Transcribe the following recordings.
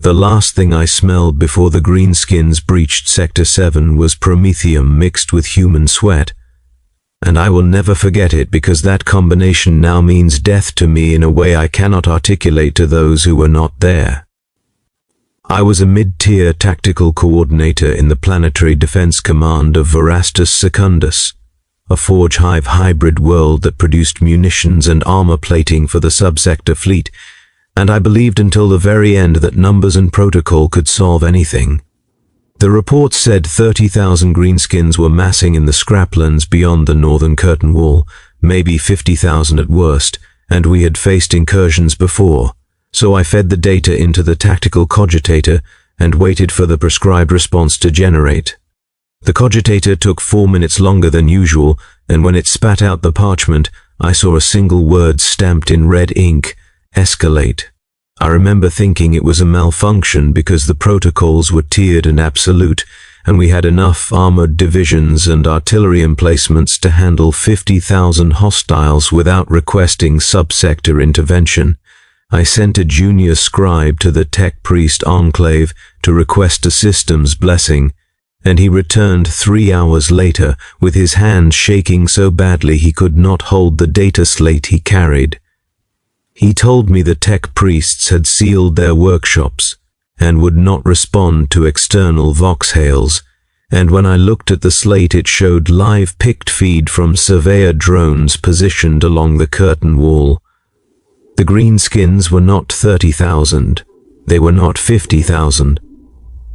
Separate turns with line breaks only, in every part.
The last thing I smelled before the greenskins breached Sector 7 was promethium mixed with human sweat. And I will never forget it because that combination now means death to me in a way I cannot articulate to those who were not there. I was a mid-tier tactical coordinator in the Planetary Defense Command of Verastus Secundus, a Forge Hive hybrid world that produced munitions and armor plating for the subsector fleet, and I believed until the very end that numbers and protocol could solve anything. The report said 30,000 greenskins were massing in the scraplands beyond the northern curtain wall, maybe 50,000 at worst, and we had faced incursions before, so I fed the data into the tactical cogitator and waited for the prescribed response to generate. The cogitator took 4 minutes longer than usual, and when it spat out the parchment, I saw a single word stamped in red ink: escalate. I remember thinking it was a malfunction because the protocols were tiered and absolute, and we had enough armored divisions and artillery emplacements to handle 50,000 hostiles without requesting subsector intervention. I sent a junior scribe to the tech priest enclave to request a systems blessing, and he returned 3 hours later with his hand shaking so badly he could not hold the data slate he carried. He told me the tech priests had sealed their workshops and would not respond to external voxhails, and when I looked at the slate it showed live picked feed from surveyor drones positioned along the curtain wall. The greenskins were not 30,000. They were not 50,000.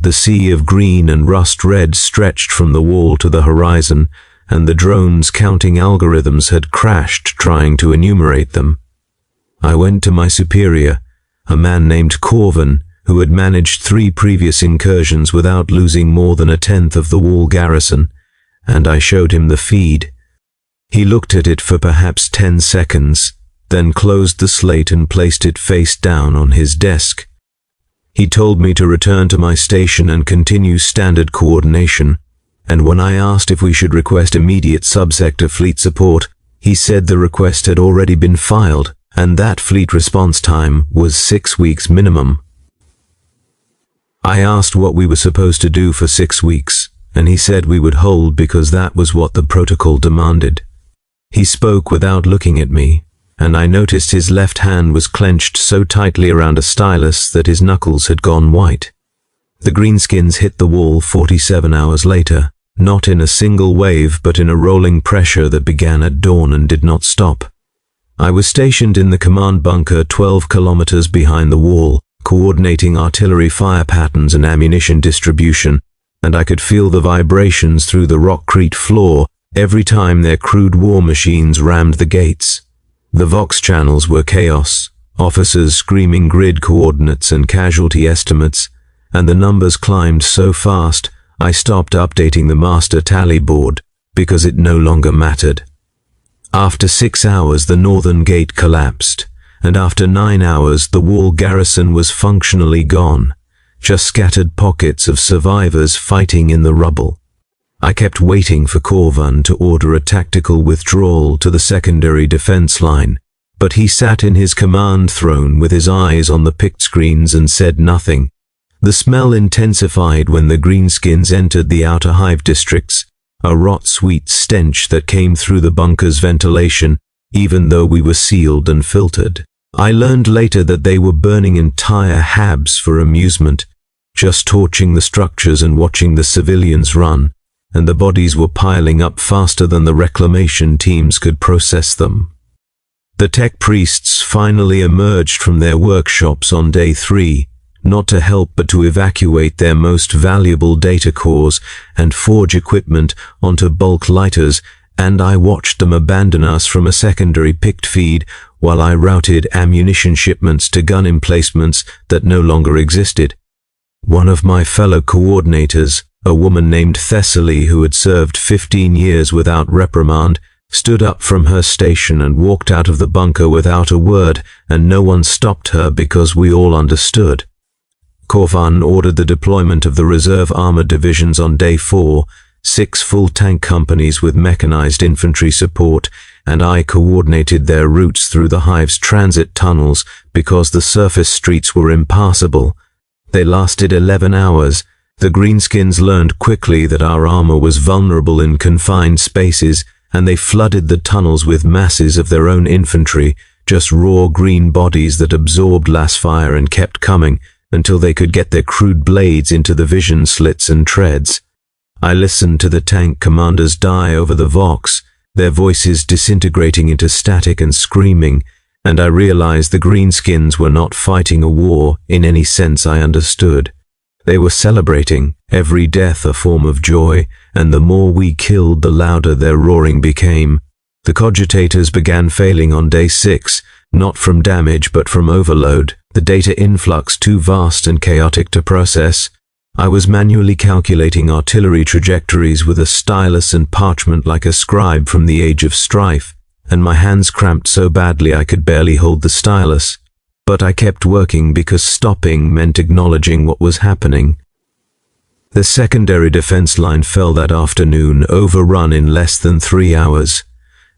The sea of green and rust red stretched from the wall to the horizon, and the drones' counting algorithms had crashed trying to enumerate them. I went to my superior, a man named Corvin, who had managed 3 previous incursions without losing more than 1/10 of the wall garrison, and I showed him the feed. He looked at it for perhaps 10 seconds, then closed the slate and placed it face down on his desk. He told me to return to my station and continue standard coordination, and when I asked if we should request immediate subsector fleet support, he said the request had already been filed, and that fleet response time was 6 weeks minimum. I asked what we were supposed to do for 6 weeks, and he said we would hold because that was what the protocol demanded. He spoke without looking at me, and I noticed his left hand was clenched so tightly around a stylus that his knuckles had gone white. The greenskins hit the wall 47 hours later, not in a single wave but in a rolling pressure that began at dawn and did not stop. I was stationed in the command bunker 12 kilometers behind the wall, coordinating artillery fire patterns and ammunition distribution, and I could feel the vibrations through the rockcrete floor every time their crude war machines rammed the gates. The Vox channels were chaos, officers screaming grid coordinates and casualty estimates, and the numbers climbed so fast I stopped updating the master tally board because it no longer mattered. After 6 hours the northern gate collapsed, and after 9 hours the wall garrison was functionally gone, just scattered pockets of survivors fighting in the rubble. I kept waiting for Corvin to order a tactical withdrawal to the secondary defense line, but he sat in his command throne with his eyes on the pict screens and said nothing. The smell intensified when the greenskins entered the outer hive districts, a rot-sweet stench that came through the bunker's ventilation, even though we were sealed and filtered. I learned later that they were burning entire habs for amusement, just torching the structures and watching the civilians run, and the bodies were piling up faster than the reclamation teams could process them. The tech priests finally emerged from their workshops on day 3, not to help but to evacuate their most valuable data cores and forge equipment onto bulk lighters, and I watched them abandon us from a secondary picked feed while I routed ammunition shipments to gun emplacements that no longer existed. One of my fellow coordinators, a woman named Thessaly who had served 15 years without reprimand, stood up from her station and walked out of the bunker without a word, and no one stopped her because we all understood. Corvin ordered the deployment of the reserve armored divisions on day 4, 6 full tank companies with mechanized infantry support, and I coordinated their routes through the hive's transit tunnels because the surface streets were impassable. They lasted 11 hours. The greenskins learned quickly that our armor was vulnerable in confined spaces, and they flooded the tunnels with masses of their own infantry, just raw green bodies that absorbed las fire and kept coming until they could get their crude blades into the vision slits and treads. I listened to the tank commanders die over the Vox, their voices disintegrating into static and screaming, and I realized the greenskins were not fighting a war in any sense I understood. They were celebrating, every death a form of joy, and the more we killed, the louder their roaring became. The cogitators began failing on day 6, not from damage but from overload, the data influx too vast and chaotic to process. I was manually calculating artillery trajectories with a stylus and parchment like a scribe from the age of strife, and my hands cramped so badly I could barely hold the stylus. But I kept working because stopping meant acknowledging what was happening. The secondary defense line fell that afternoon, overrun in less than 3 hours,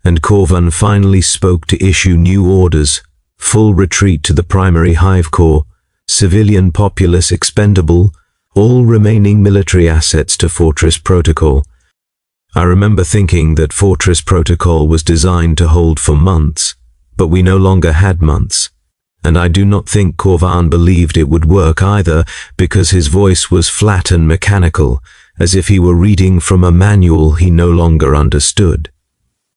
and Corvan finally spoke to issue new orders: full retreat to the primary hive core, civilian populace expendable, all remaining military assets to Fortress Protocol. I remember thinking that Fortress Protocol was designed to hold for months, but we no longer had months. And I do not think Corvan believed it would work either, because his voice was flat and mechanical, as if he were reading from a manual he no longer understood.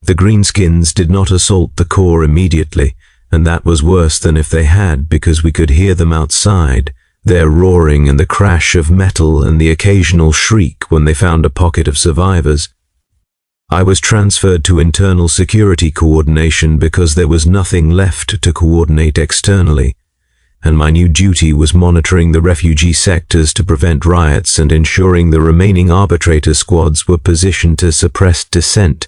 The greenskins did not assault the core immediately, and that was worse than if they had, because we could hear them outside, their roaring and the crash of metal and the occasional shriek when they found a pocket of survivors. I was transferred to internal security coordination because there was nothing left to coordinate externally, and my new duty was monitoring the refugee sectors to prevent riots and ensuring the remaining arbitrator squads were positioned to suppress dissent.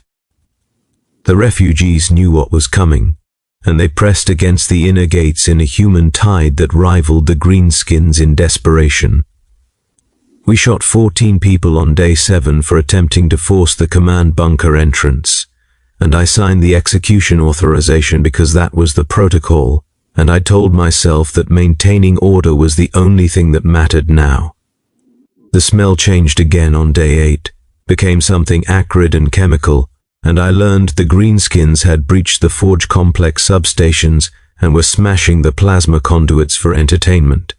The refugees knew what was coming, and they pressed against the inner gates in a human tide that rivaled the greenskins in desperation. We shot 14 people on day 7 for attempting to force the command bunker entrance, and I signed the execution authorization because that was the protocol, and I told myself that maintaining order was the only thing that mattered now. The smell changed again on day 8, became something acrid and chemical, and I learned the greenskins had breached the Forge Complex substations and were smashing the plasma conduits for entertainment.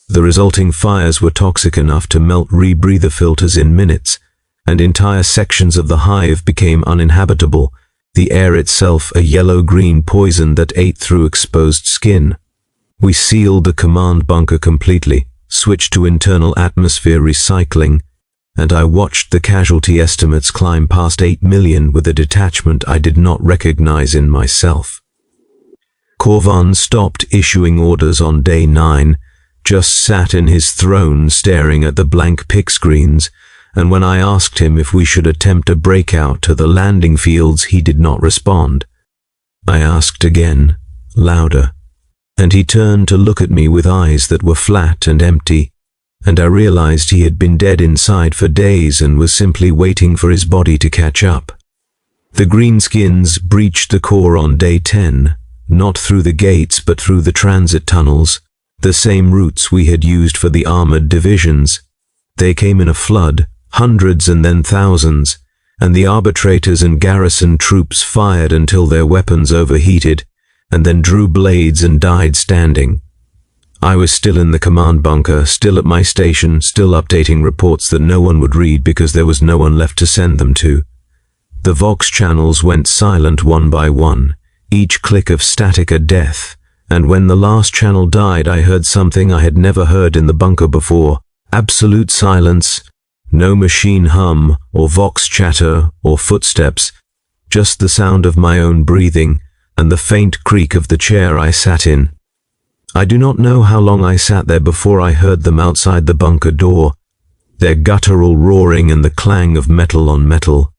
The resulting fires were toxic enough to melt rebreather filters in minutes, and entire sections of the hive became uninhabitable, the air itself a yellow-green poison that ate through exposed skin. We sealed the command bunker completely, switched to internal atmosphere recycling, and I watched the casualty estimates climb past 8 million with a detachment I did not recognize in myself. Corvan stopped issuing orders on day 9, just sat in his throne staring at the blank pick screens, and when I asked him if we should attempt a breakout to the landing fields, he did not respond. I asked again, louder, and he turned to look at me with eyes that were flat and empty, and I realized he had been dead inside for days and was simply waiting for his body to catch up. The greenskins breached the core on day 10, not through the gates but through the transit tunnels, the same routes we had used for the armored divisions. They came in a flood, hundreds and then thousands, and the arbitrators and garrison troops fired until their weapons overheated, and then drew blades and died standing. I was still in the command bunker, still at my station, still updating reports that no one would read because there was no one left to send them to. The Vox channels went silent one by one, each click of static a death, and when the last channel died I heard something I had never heard in the bunker before: absolute silence, no machine hum or Vox chatter or footsteps, just the sound of my own breathing and the faint creak of the chair I sat in. I do not know how long I sat there before I heard them outside the bunker door, their guttural roaring and the clang of metal on metal.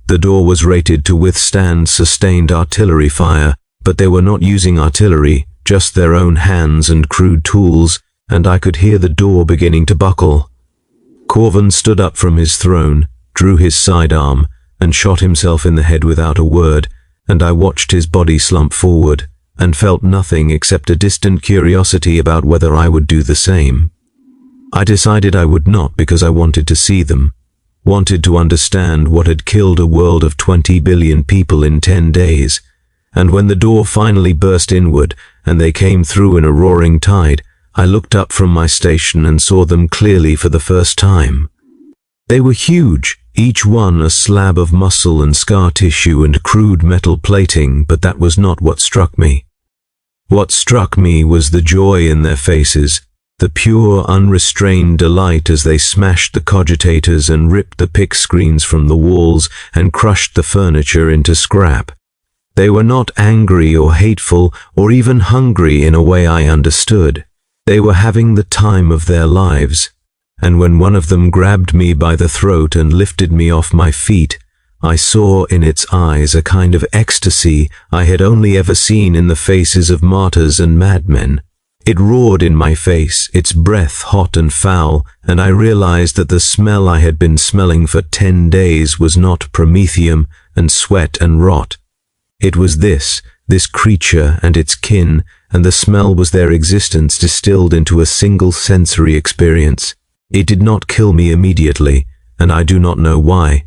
The door was rated to withstand sustained artillery fire, but they were not using artillery, just their own hands and crude tools, and I could hear the door beginning to buckle. Corvan stood up from his throne, drew his sidearm, and shot himself in the head without a word, and I watched his body slump forward, and felt nothing except a distant curiosity about whether I would do the same. I decided I would not because I wanted to see them, wanted to understand what had killed a world of 20 billion people in 10 days, and when the door finally burst inward and they came through in a roaring tide, I looked up from my station and saw them clearly for the first time. They were huge, each one a slab of muscle and scar tissue and crude metal plating, but that was not what struck me. What struck me was the joy in their faces, the pure, unrestrained delight as they smashed the cogitators and ripped the pick screens from the walls and crushed the furniture into scrap. They were not angry or hateful or even hungry in a way I understood. They were having the time of their lives. And when one of them grabbed me by the throat and lifted me off my feet, I saw in its eyes a kind of ecstasy I had only ever seen in the faces of martyrs and madmen. It roared in my face, its breath hot and foul, and I realized that the smell I had been smelling for 10 days was not promethium and sweat and rot. It was this creature and its kin, and the smell was their existence distilled into a single sensory experience. It did not kill me immediately, and I do not know why.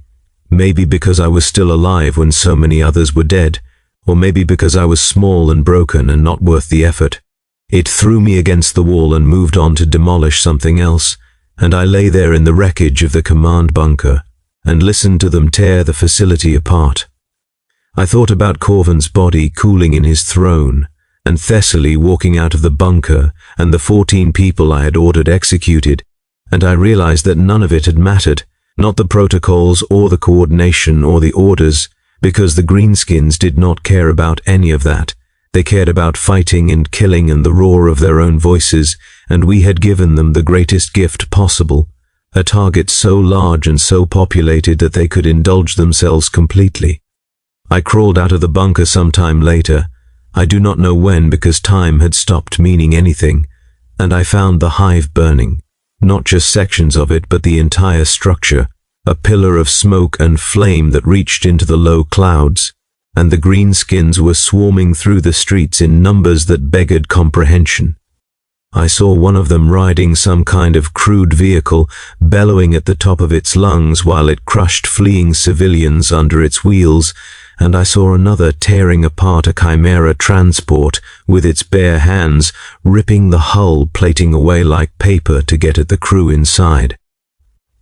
Maybe because I was still alive when so many others were dead, or maybe because I was small and broken and not worth the effort. It threw me against the wall and moved on to demolish something else, and I lay there in the wreckage of the command bunker and listened to them tear the facility apart. I thought about Corvin's body cooling in his throne, and Thessaly walking out of the bunker, and the 14 people I had ordered executed, and I realized that none of it had mattered, not the protocols or the coordination or the orders, because the greenskins did not care about any of that. They cared about fighting and killing and the roar of their own voices, and we had given them the greatest gift possible, a target so large and so populated that they could indulge themselves completely. I crawled out of the bunker some time later. I do not know when because time had stopped meaning anything, and I found the hive burning. Not just sections of it, but the entire structure, a pillar of smoke and flame that reached into the low clouds, and the greenskins were swarming through the streets in numbers that beggared comprehension. I saw one of them riding some kind of crude vehicle, bellowing at the top of its lungs while it crushed fleeing civilians under its wheels, and I saw another tearing apart a chimera transport with its bare hands, ripping the hull plating away like paper to get at the crew inside.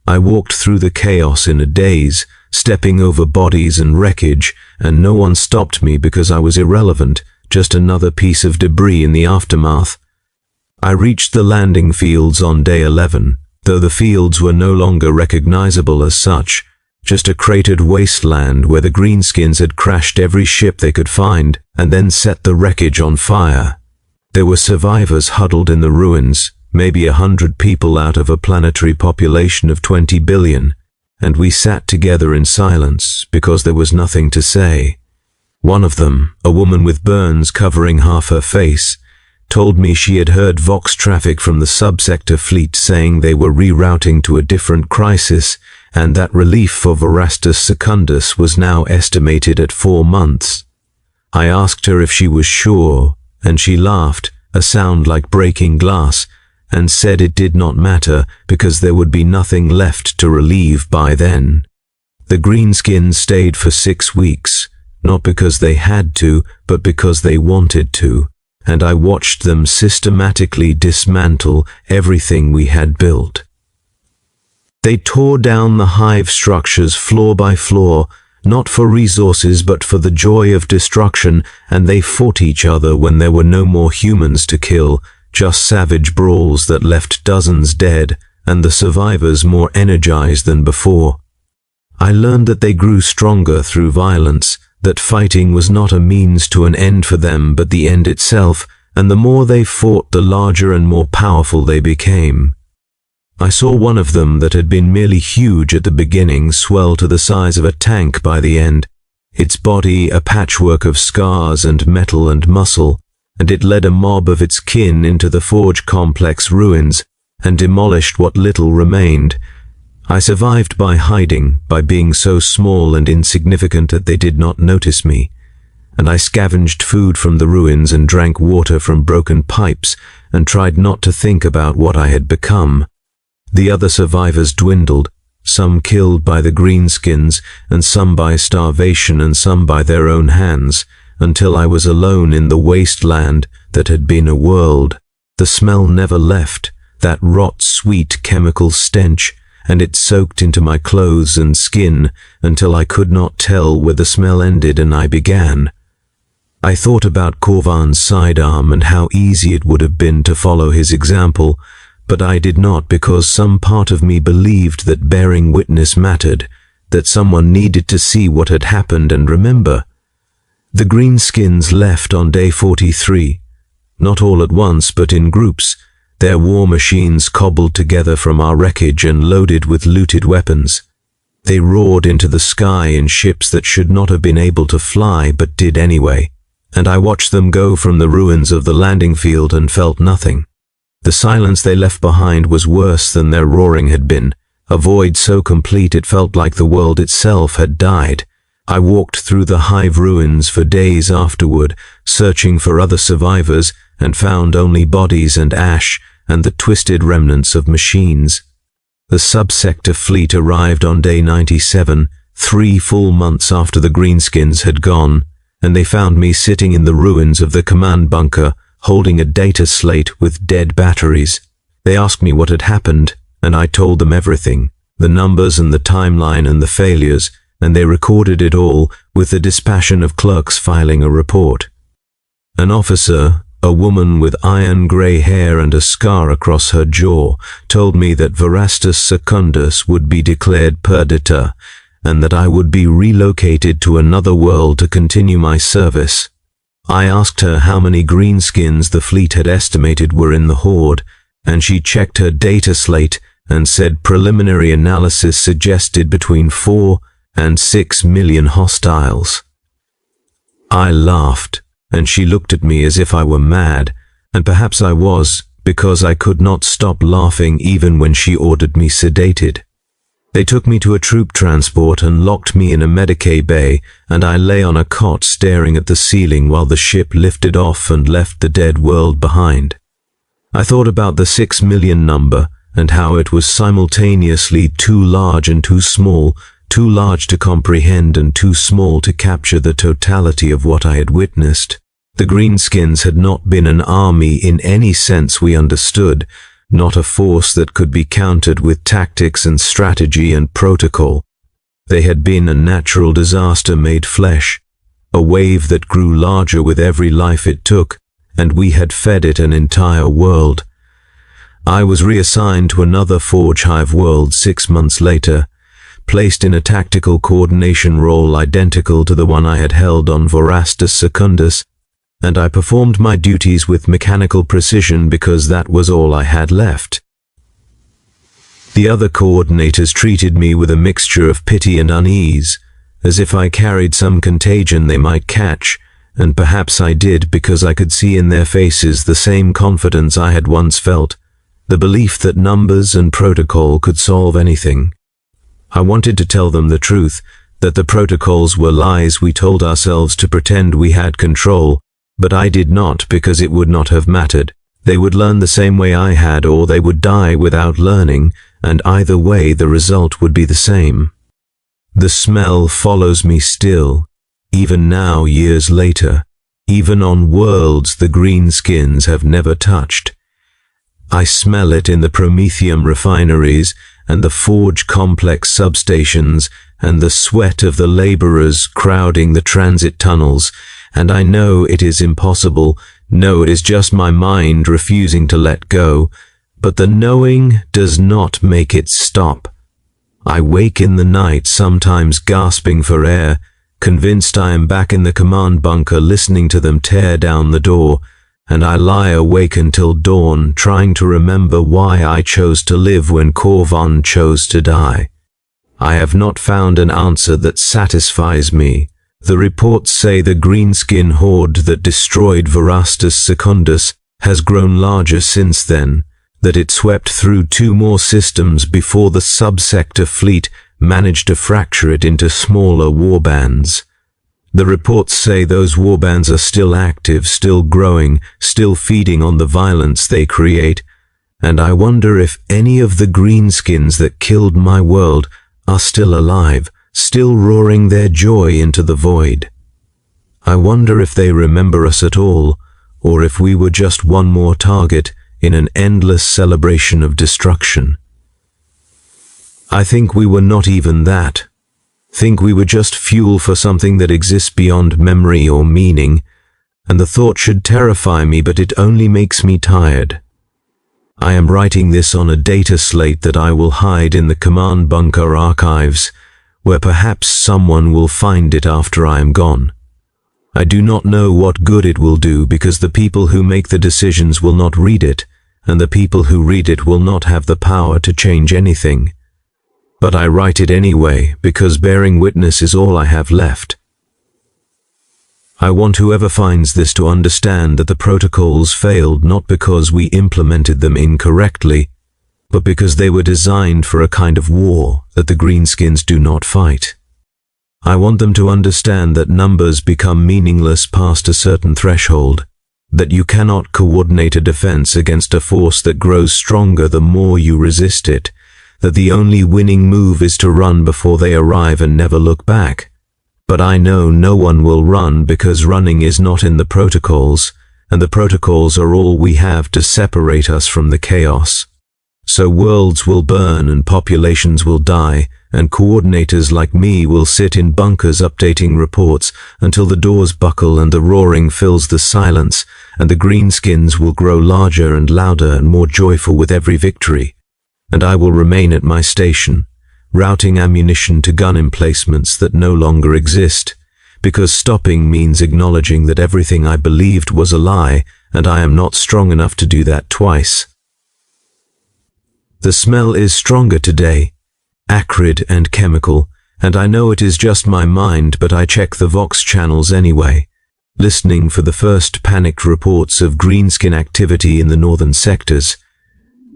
I walked through the chaos in a daze, stepping over bodies and wreckage, and no one stopped me because I was irrelevant, just another piece of debris in the aftermath. I reached the landing fields on day 11, though the fields were no longer recognizable as such, just a cratered wasteland where the greenskins had crashed every ship they could find and then set the wreckage on fire. There were survivors huddled in the ruins, maybe 100 people out of a planetary population of 20 billion, and we sat together in silence because there was nothing to say. One of them, a woman with burns covering half her face, told me she had heard Vox traffic from the subsector fleet saying they were rerouting to a different crisis, and that relief for Verastus Secundus was now estimated at 4 months. I asked her if she was sure, and she laughed, a sound like breaking glass, and said it did not matter because there would be nothing left to relieve by then. The greenskins stayed for 6 weeks, not because they had to, but because they wanted to, and I watched them systematically dismantle everything we had built. They tore down the hive structures floor by floor, not for resources but for the joy of destruction, and they fought each other when there were no more humans to kill, just savage brawls that left dozens dead, and the survivors more energized than before. I learned that they grew stronger through violence, that fighting was not a means to an end for them but the end itself, and the more they fought the larger and more powerful they became. I saw one of them that had been merely huge at the beginning swell to the size of a tank by the end, its body a patchwork of scars and metal and muscle, and it led a mob of its kin into the forge complex ruins and demolished what little remained. I survived by hiding, by being so small and insignificant that they did not notice me. and I scavenged food from the ruins and drank water from broken pipes and tried not to think about what I had become. The other survivors dwindled, some killed by the greenskins and some by starvation and some by their own hands, until I was alone in the wasteland that had been a world. The smell never left, that rot-sweet chemical stench, and it soaked into my clothes and skin until I could not tell where the smell ended and I began. I thought about Korvan's sidearm and how easy it would have been to follow his example, but I did not because some part of me believed that bearing witness mattered, that someone needed to see what had happened and remember. The greenskins left on day 43, not all at once but in groups, their war machines cobbled together from our wreckage and loaded with looted weapons. They roared into the sky in ships that should not have been able to fly but did anyway, and I watched them go from the ruins of the landing field and felt nothing. The silence they left behind was worse than their roaring had been, a void so complete it felt like the world itself had died. I walked through the hive ruins for days afterward, searching for other survivors, and found only bodies and ash and the twisted remnants of machines. The subsector fleet arrived on day 97, 3 full months after the greenskins had gone, and they found me sitting in the ruins of the command bunker, holding a data slate with dead batteries. They asked me what had happened, and I told them everything, the numbers and the timeline and the failures, and they recorded it all with the dispassion of clerks filing a report. An officer, a woman with iron-grey hair and a scar across her jaw, told me that Varastus Secundus would be declared perdita, and that I would be relocated to another world to continue my service. I asked her how many greenskins the fleet had estimated were in the horde, and she checked her data slate and said preliminary analysis suggested between 4 and 6 million hostiles. I laughed, and she looked at me as if I were mad, and perhaps I was, because I could not stop laughing even when she ordered me sedated. They took me to a troop transport and locked me in a Medicaid bay, and I lay on a cot staring at the ceiling while the ship lifted off and left the dead world behind. I thought about the 6 million number and how it was simultaneously too large and too small, too large to comprehend and too small to capture the totality of what I had witnessed. The greenskins had not been an army in any sense we understood, not a force that could be countered with tactics and strategy and protocol. They had been a natural disaster made flesh, a wave that grew larger with every life it took, and we had fed it an entire world. I was reassigned to another Forge Hive world 6 months later, placed in a tactical coordination role identical to the one I had held on Varastus Secundus, and I performed my duties with mechanical precision because that was all I had left. The other coordinators treated me with a mixture of pity and unease, as if I carried some contagion they might catch, and perhaps I did because I could see in their faces the same confidence I had once felt, the belief that numbers and protocol could solve anything. I wanted to tell them the truth, that the protocols were lies we told ourselves to pretend we had control, but I did not because it would not have mattered. They would learn the same way I had, or they would die without learning, and either way the result would be the same. The smell follows me still, even now years later, even on worlds the greenskins have never touched. I smell it in the Promethium refineries and the Forge complex substations and the sweat of the laborers crowding the transit tunnels, and I know it is impossible, no, it is just my mind refusing to let go, but the knowing does not make it stop. I wake in the night, sometimes gasping for air, convinced I am back in the command bunker listening to them tear down the door, and I lie awake until dawn, trying to remember why I chose to live when Korvan chose to die. I have not found an answer that satisfies me. The reports say the greenskin horde that destroyed Varastus Secundus has grown larger since then, that it swept through 2 more systems before the subsector fleet managed to fracture it into smaller warbands. The reports say those warbands are still active, still growing, still feeding on the violence they create, and I wonder if any of the greenskins that killed my world are still alive, still roaring their joy into the void. I wonder if they remember us at all, or if we were just one more target in an endless celebration of destruction. I think we were not even that. Think we were just fuel for something that exists beyond memory or meaning, and the thought should terrify me, but it only makes me tired. I am writing this on a data slate that I will hide in the command bunker archives, where perhaps someone will find it after I am gone. I do not know what good it will do, because the people who make the decisions will not read it, and the people who read it will not have the power to change anything. But I write it anyway, because bearing witness is all I have left. I want whoever finds this to understand that the protocols failed not because we implemented them incorrectly, but because they were designed for a kind of war that the greenskins do not fight. I want them to understand that numbers become meaningless past a certain threshold, that you cannot coordinate a defense against a force that grows stronger the more you resist it, that the only winning move is to run before they arrive and never look back. But I know no one will run, because running is not in the protocols, and the protocols are all we have to separate us from the chaos. So worlds will burn and populations will die, and coordinators like me will sit in bunkers updating reports until the doors buckle and the roaring fills the silence, and the greenskins will grow larger and louder and more joyful with every victory. And I will remain at my station, routing ammunition to gun emplacements that no longer exist, because stopping means acknowledging that everything I believed was a lie, and I am not strong enough to do that twice. The smell is stronger today, acrid and chemical, and I know it is just my mind, but I check the Vox channels anyway, listening for the first panicked reports of greenskin activity in the northern sectors.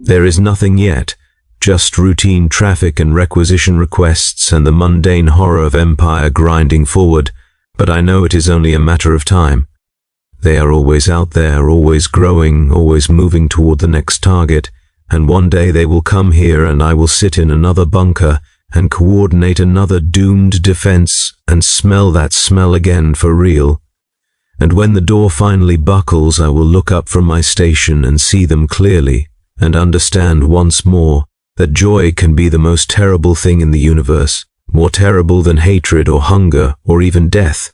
There is nothing yet, just routine traffic and requisition requests and the mundane horror of Empire grinding forward, but I know it is only a matter of time. They are always out there, always growing, always moving toward the next target, and one day they will come here and I will sit in another bunker and coordinate another doomed defense and smell that smell again for real. And when the door finally buckles, I will look up from my station and see them clearly and understand once more that joy can be the most terrible thing in the universe, more terrible than hatred or hunger or even death,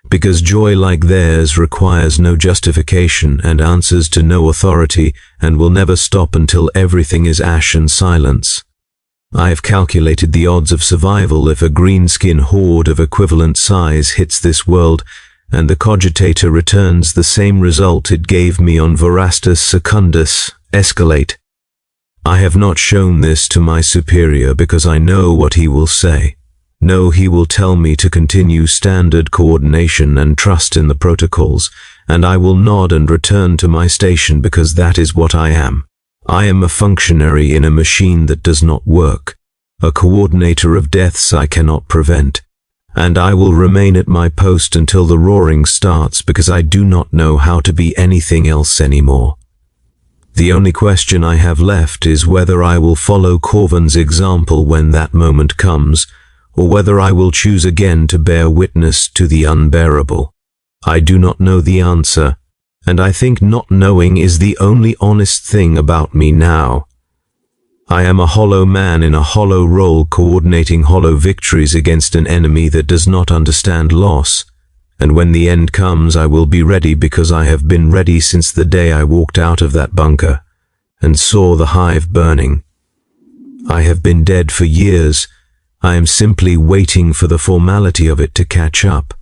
because joy like theirs requires no justification and answers to no authority and will never stop until everything is ash and silence. I have calculated the odds of survival if a greenskin horde of equivalent size hits this world, and the cogitator returns the same result it gave me on Vorastus Secundus. Escalate. I have not shown this to my superior because I know what he will say. No, he will tell me to continue standard coordination and trust in the protocols, and I will nod and return to my station because that is what I am. I am a functionary in a machine that does not work, a coordinator of deaths I cannot prevent, and I will remain at my post until the roaring starts because I do not know how to be anything else anymore. The only question I have left is whether I will follow Corvin's example when that moment comes, or whether I will choose again to bear witness to the unbearable. I do not know the answer, and I think not knowing is the only honest thing about me now. I am a hollow man in a hollow role coordinating hollow victories against an enemy that does not understand loss. And when the end comes, I will be ready because I have been ready since the day I walked out of that bunker and saw the hive burning. I have been dead for years. I am simply waiting for the formality of it to catch up.